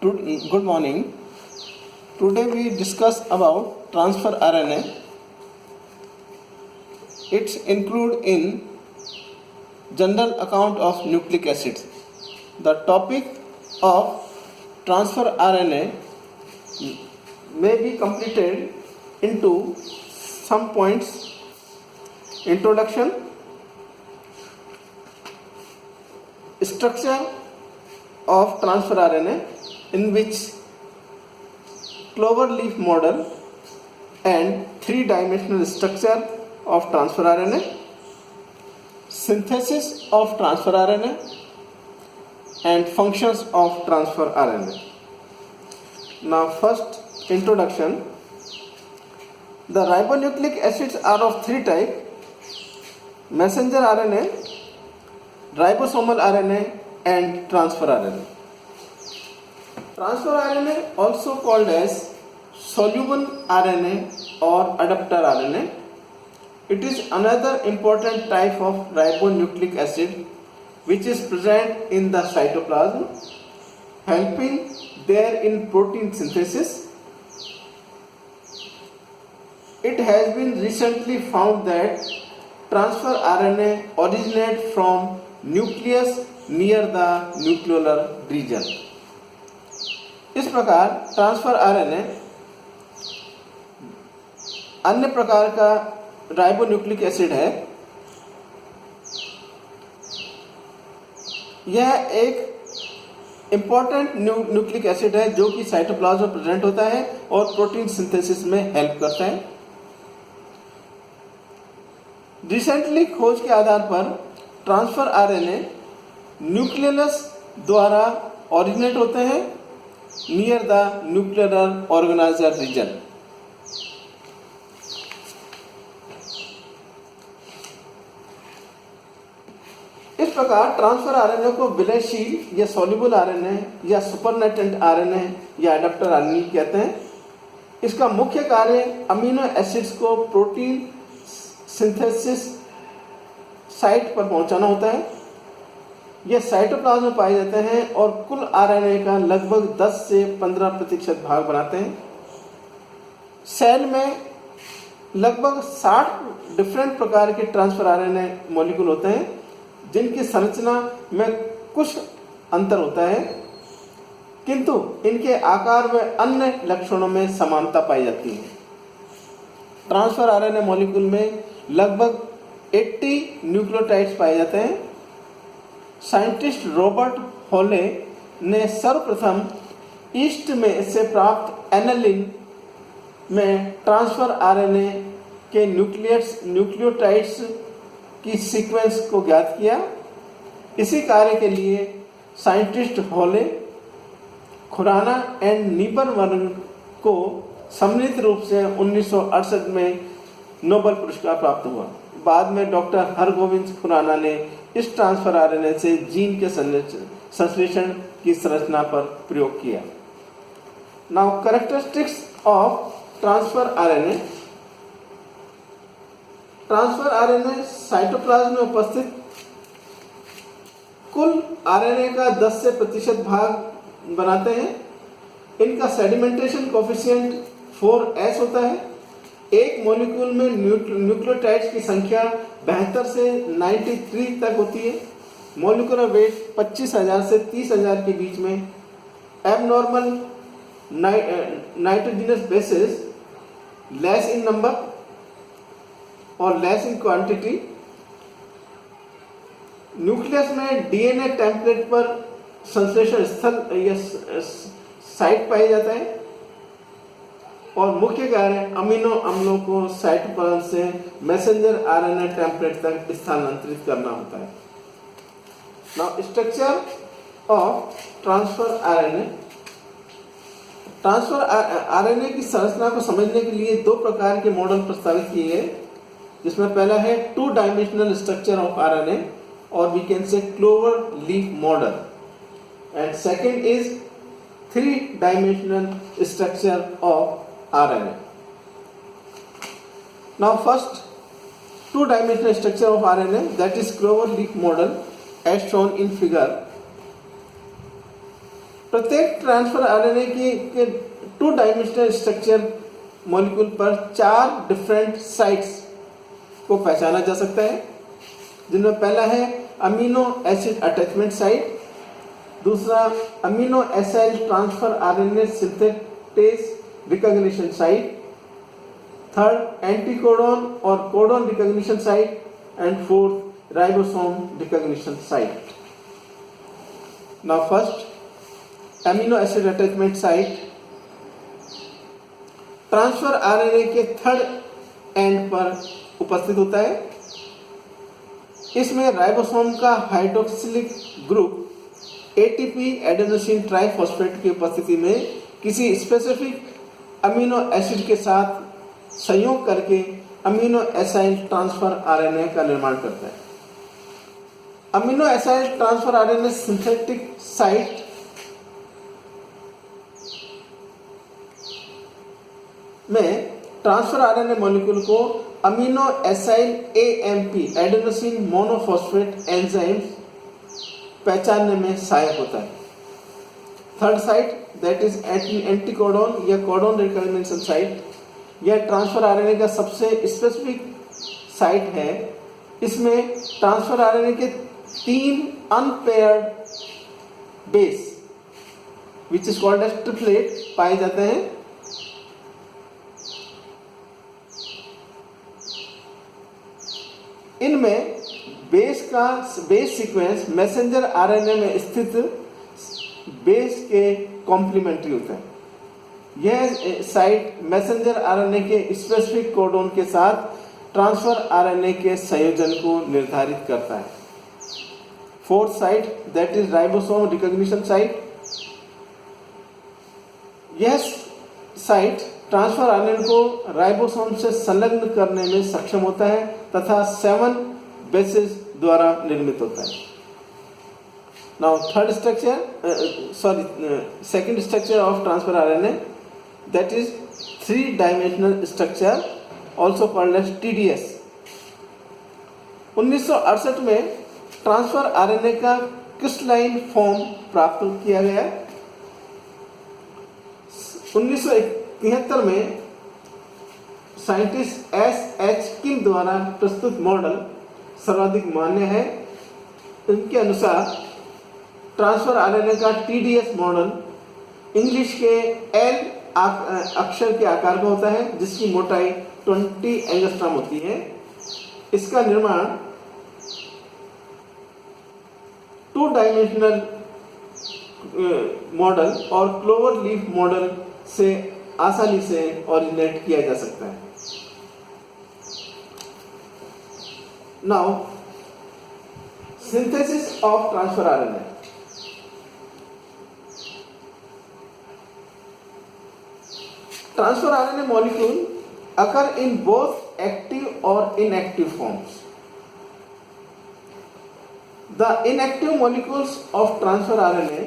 Good morning. Today we discuss about transfer RNA. It's include in general account of nucleic acids. The topic of transfer RNA may be completed into some points. Introduction, structure of transfer RNA, in which clover leaf model and three-dimensional structure of transfer RNA, synthesis of transfer RNA and functions of transfer RNA. Now first, introduction. The ribonucleic acids are of three types: messenger RNA, ribosomal RNA and transfer RNA. Transfer RNA, also called as soluble RNA or adapter RNA, it is another important type of ribonucleic acid which is present in the cytoplasm, helping there in protein synthesis. It has been recently found that transfer RNA originates from nucleus near the nucleolar region. इस प्रकार transfer RNA अन्य प्रकार का ribonucleic acid है। यह एक important nucleic acid है जो कि साइटोप्लाज्म में प्रेजेंट होता है और प्रोटीन सिंथेसिस में हेल्प करता है। रिसेंटली खोज के आधार पर ट्रांसफर आरएनए न्यूक्लियस द्वारा ओरिजिनेट होते हैं near the nuclear organiser region. इस प्रकार ट्रांसफर आरएनए को विलयशील या सॉल्युबल आरएनए या सुपरनेटेंट आरएनए या एडाप्टर आरएनए कहते हैं। इसका मुख्य कार्य अमीनो एसिड्स को प्रोटीन सिंथेसिस साइट पर पहुंचाना होता है। यह साइटोप्लाज्म में पाए जाते हैं और कुल आरएनए का लगभग 10 से 15% भाग बनाते हैं। सेल में लगभग 60 डिफरेंट प्रकार के ट्रांसफर आरएनए मॉलिक्यूल होते हैं जिनकी संरचना में कुछ अंतर होता है, किंतु इनके आकार व अन्य लक्षणों में समानता पाई जाती है। ट्रांसफर आरएनए मॉलिक्यूल में लगभग 80 न्यूक्लियोटाइड्स पाए जाते हैं। साइंटिस्ट रॉबर्ट हॉले ने सर्वप्रथम ईस्ट में से प्राप्त एनालिन में ट्रांसफर आरएनए के न्यूक्लियोटाइड्स की सीक्वेंस को ज्ञात किया। इसी कार्य के लिए साइंटिस्ट हॉले, खुराना एंड नीबरवर्न को सम्मिलित रूप से 1968 में नोबेल पुरस्कार प्राप्त हुआ। बाद में डॉक्टर हरगोविंद खुराना ने इस ट्रांसफर आरएनए से जीन के संश्लेषण की संरचना पर प्रयोग किया। Now characteristics of transfer RNA. Transfer RNA cytoplasm में उपस्थित कुल आरएनए का 10 से प्रतिशत भाग बनाते हैं। इनका सेडिमेंटेशन कोफिशिएंट 4s होता है। एक मॉलिक्यूल में न्यूक्लियोटाइड्स की संख्या 72 से 93 तक होती है। मॉलिक्यूलर वेट 25,000 से 30,000 के बीच में। Abnormal nitrogenous bases less in number और लेस इन क्वांटिटी। न्यूक्लियस में डीएनए टेम्पलेट पर संश्लेषण स्थल या साइट पाया जाता है और मुख्य कार्य अमीनो अम्लों को साइटोप्लाज्म से मैसेंजर आरएनए टेम्पलेट तक स्थानांतरित करना होता है। Now structure of transfer RNA. Transfer RNA की संरचना को समझने के लिए दो प्रकार के मॉडल प्रस्तावित किए गए, जिसमें पहला है 2 डायमेंशनल स्ट्रक्चर ऑफ आरएनए और we can say clover leaf model, and second is 3 dimensional structure of RNA. Now first, 2-dimensional structure of RNA, that is clover leaf model as shown in figure. प्रत्येक transfer RNA के 2 dimensional structure molecule पर 4 different sites को पहचाना जा सकता है, जिनमें पहला है अमीनो एसिड अटैचमेंट साइट, दूसरा amino acyl transfer RNA synthetase recognition site, third anticodon और codon recognition site, and fourth ribosome recognition site. Now first amino acid attachment site transfer RNA के थर्ड एंड पर उपस्थित होता है. इसमें ribosome का hydroxylic group ATP adenosine triphosphate की उपस्थिति में किसी स्पेसिफिक अमीनो एसिड के साथ संयोग करके अमीनो एसाइल ट्रांसफर आरएनए का निर्माण करता है. Amino acyl transfer RNA synthetic site में ट्रांसफर आरएनए मॉलिक्यूल को amino acyl AMP adenosine monophosphate enzyme पहचानने में सहायक होता है. Third site that is anticodon या कोडॉन रिकॉग्निशन साइट, यह ट्रांसफर आरएनए का सबसे स्पेसिफिक साइट है. इसमें ट्रांसफर आरएनए के 3 unpaired base which is called as triplet पाए जाते हैं. इनमें बेस सीक्वेंस मैसेंजर आरएनए में स्थित बेस के कॉम्प्लीमेंट्री होता है. यह साइट मैसेंजर आरएनए के स्पेसिफिक कोडोन के साथ ट्रांसफर आरएनए के संयोजन को निर्धारित करता है. Fourth site that is ribosome recognition site, यह साइट ट्रांसफर आरएनए को राइबोसोम से संलग्न करने में सक्षम होता है तथा 7 बेसेस द्वारा निर्मित होता है. Now third structure second structure of transfer RNA that is 3 dimensional structure also called as TDS. 1968 में ट्रांसफर आरएनए का क्रिस्टलाइन फॉर्म प्राप्त किया गया. 1973 में साइंटिस्ट SH किम द्वारा प्रस्तुत मॉडल सर्वाधिक मान्य है. उनके अनुसार ट्रांसफर आरएनए का TDS मॉडल इंग्लिश के L अक्षर के आकार का होता है, जिसकी मोटाई 20 एंगस्ट्रॉम होती है. इसका निर्माण 2 डायमेंशनल मॉडल और क्लोवर लीफ मॉडल से आसानी से ओरिजिनेट किया जा सकता है. Now synthesis of transfer RNA. Transfer RNA molecule occur in both active or inactive forms. The inactive molecules of transfer RNA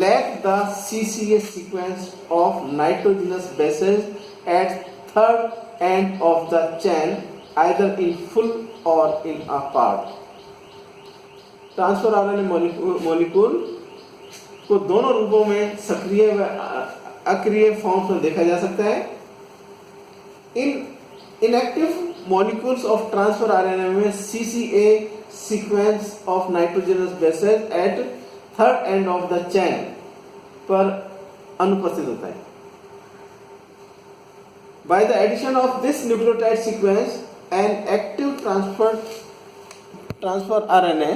lack the CCA sequence of nitrogenous bases at third end of the chain, either in full or in a part. Transfer RNA molecule को दोनों रूपों में सक्रिय व अक्रिय forms में देखा जा सकता है. इन inactive molecules of transfer RNA में CCA sequence of nitrogenous bases at third end of the chain पर अनुपस्थित होता है. By the addition of this nucleotide sequence, an active transfer RNA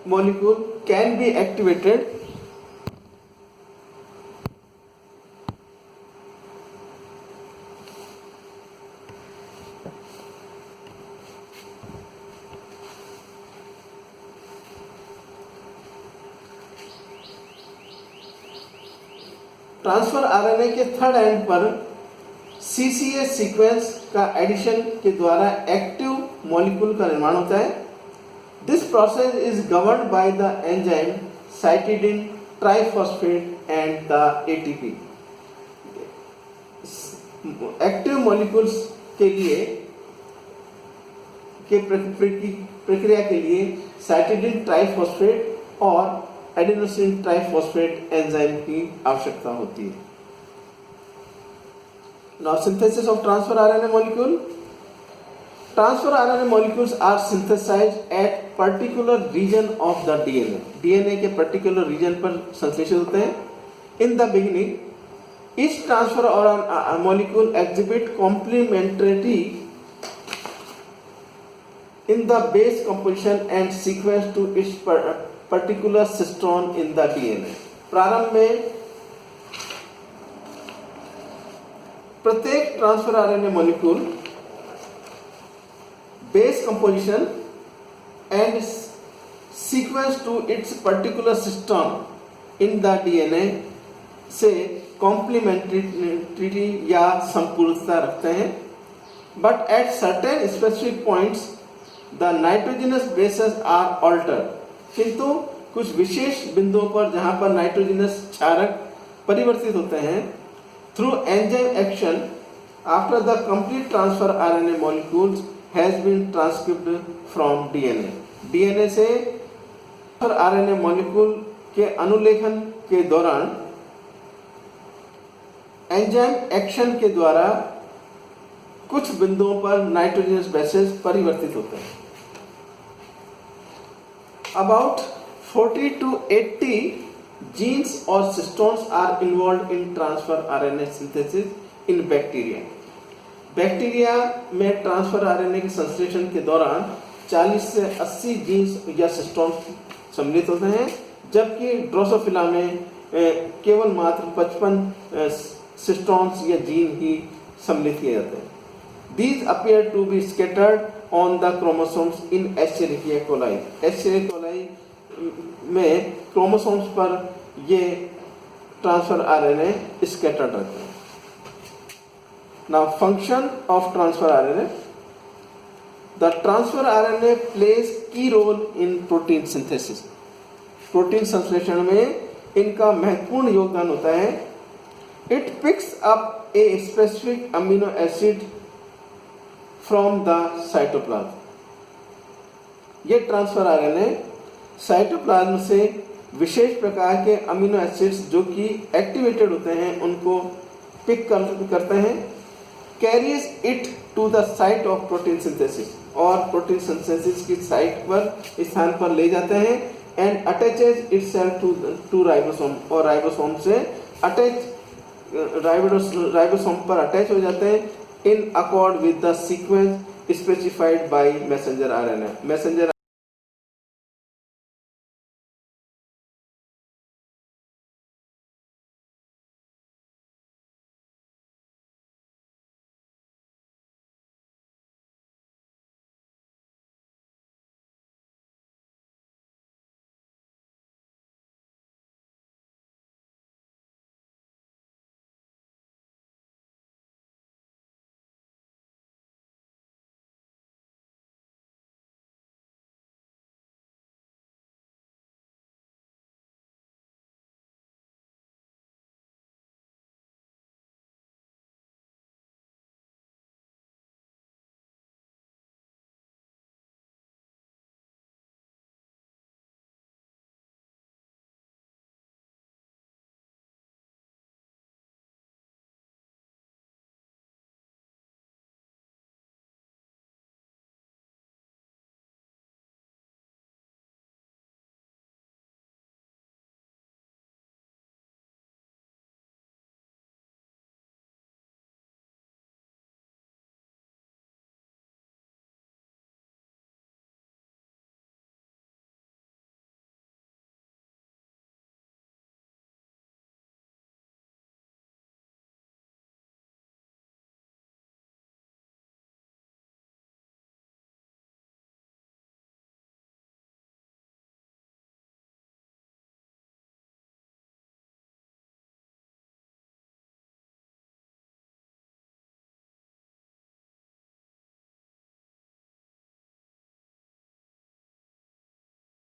molecule can be activated transfer RNA के third end पर CCA sequence का addition के द्वारा active molecule का निर्माण होता है. This process is governed by the enzyme cytidine triphosphate and the ATP. Active molecules के लिए के प्रक्रिया के लिए साइटिडीन ट्राइफॉस्फेट और एडेनोसिन ट्राइफॉस्फेट एंजाइम की आवश्यकता होती है। Now synthesis of transfer RNA molecule. Transfer RNA molecules are synthesized at particular region of the DNA. DNA के particular region पर संश्लेषित होते हैं। In the beginning, each transfer RNA molecule exhibit complementarity in the base composition and sequence to its particular cistron in the DNA. प्रारंभ में प्रत्येक transfer RNA molecule base composition and sequence to its particular system in the DNA से complementarity या संपूर्णता रखते हैं, but at certain specific points the nitrogenous bases are altered, किंतु कुछ विशेष बिंदुओं पर जहां पर नाइट्रोजनस क्षारक परिवर्तित होते हैं, through enzyme action after the complete transfer RNA molecules has been transcribed from DNA. DNA से RNA molecule के अनुलेखन के दौरान एंजाइम एक्शन के द्वारा कुछ बिंदुओं पर नाइट्रोजनस बेसेस परिवर्तित होते हैं। About 40 to 80 genes or cistons are involved in transfer RNA synthesis in bacteria. Bacteria में ट्रांसफर आरएनए के संश्लेषण के दौरान 40 से 80 जीन्स या सिस्टोन्स सम्मिलित होते हैं, जबकि ड्रोसोफिला में केवल मात्र 55 सिस्टोन्स या जीन ही सम्मिलित किए जाते हैं। These appear to be scattered on the chromosomes in Escherichia coli. Escherichia coli में क्रोमोसोम्स पर ये ट्रांसफर आरएनए स्कैटर्ड रहते हैं। Now function of transfer RNA. The transfer RNA plays key role in protein synthesis. Protein संश्लेषण में इनका महत्वपूर्ण योगदान होता है। It picks up a specific amino acid from the cytoplasm. ये ट्रांसफर आरएनए साइटोप्लाज्म से विशेष प्रकार के अमीनो एसिड्स जो कि एक्टिवेटेड होते हैं उनको पिक करते हैं, carries it to the site of protein synthesis, और प्रोटीन सिंथेसिस की साइट पर स्थान पर ले जाते हैं, and attaches itself to ribosome, और राइबोसोम से राइबोसोम पर अटैच हो जाते हैं in accord with the sequence specified by messenger RNA. Messenger